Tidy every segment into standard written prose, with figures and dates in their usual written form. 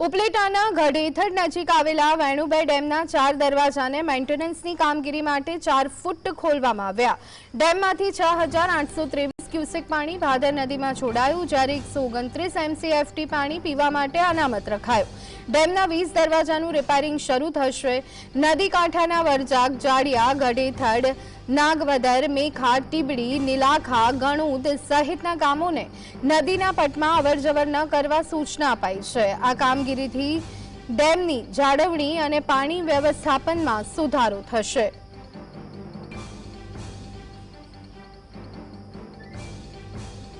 ઉપલેટાના ગઢેથડ નજીક આવેલા વેણુબે ડેમના 4 દરવાજાને મેન્ટેનન્સની કામગીરી માટે 4 ફૂટ ખોલવામાં આવ્યા। ડેમમાંથી 6823 ક્યુસેક પાણી ભાદર નદીમાં છોડાયું, જ્યારે 129 MCFT પાણી પીવા માટે અનામત રખાયું। ડેમના 20 દરવાજાનું રિપેરિંગ શરૂ થશે। નદી કાંઠાના વરજાગ, જાડિયા, ગઢેથડ, નાગવદર, મેખા, ટીબડી, નીલાખા, ગણુદ સહિતના ગામોને નદીના પટમાં અવરજવર ન કરવા સૂચના અપાઈ છે। આ કામગીરીથી ડેમની જાળવણી અને પાણી વ્યવસ્થાપનમાં સુધારો થશે।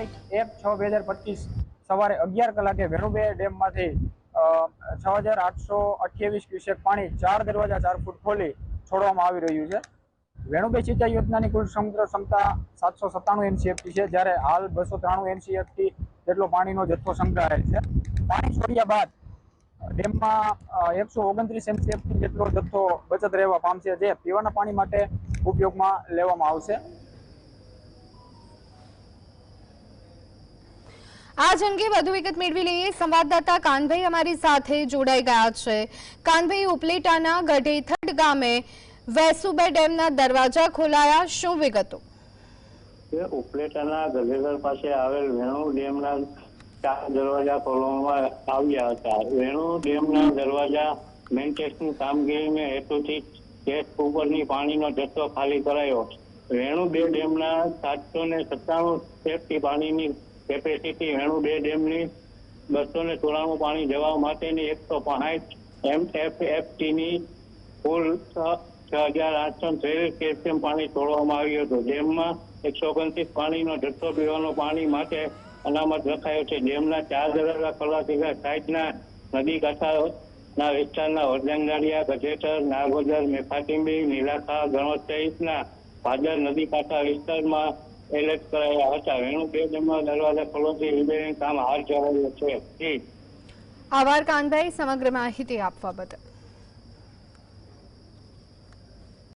એક 6/2025 સવારે 11 કલાકે વેણુબે ડેમમાંથી 6828 ક્યુસેક પાણી 4 દરવાજા 4 ફૂટ ખોલી છોડવામાં આવી રહ્યું છે। વેણુબે સિંચાઈ યોજનાની કુલ સમગ્ર ક્ષમતા 797 MCFT છે, જ્યારે હાલ 293 MCFT જેટલો પાણીનો જથ્થો સંગ્રહાયેલ છે। પાણી છોડ્યા બાદ ડેમમાં 129 MCFT જેટલો જથ્થો બચત રહેવા પામશે, જે પીવાના પાણી માટે ઉપયોગમાં લેવામાં આવશે। આ અંગે વધુ વિગત મેળવી લઈએ। સંવાદદાતા કાનભાઈ અમારી સાથે જોડાઈ ગયા છે। કાનભાઈ, ઉપલેટાના ગઢેથડ ગામે વેસુબે ડેમના દરવાજા ખોલાયા, શું વિગતો? ઉપલેટાના ગઢેથડ પાસે આવેલ વેણુ ડેમના 4 દરવાજા ખોલવામાં આવ્યા હતા। વેણુ ડેમના દરવાજા મેન્ટેનન્સની કામગીરીને હેતુથી ટેસ્ટ ઉપરની પાણીનો જથ્થો ખાલી કરાયો। વેણુબે ડેમના 797 સેફટી પાણીની કેપેસિટી વેણુબે ડેમની 294 પાણી જવા માટેની 165 MFFTની કુલ 6823 ક્યુસેક પાણી છોડવામાં આવ્યું હતું। ડેમમાં 129 પાણીનો જથ્થો પીવાનું પાણી માટે અનામત રખાયો છે। ડેમના 4 દરવાજા ખોલવાથી સાઈડના નદી કાંઠાના વિસ્તારના વરજંગાડિયા, ગઢેથડ, નાગવદર, મેખાટીંબી, નીલાખા, ગણોદ સહિતના ભાદર નદી કાંઠા વિસ્તારમાં એલર્ટ કરાયા હતા। વેણુબે ડેમના દરવાજા ખોલવાથી રિપેરિંગ કામ હાથ ધરાયું છે। આભાર કાનભાઈ સમગ્ર માહિતી આપવા બદલ।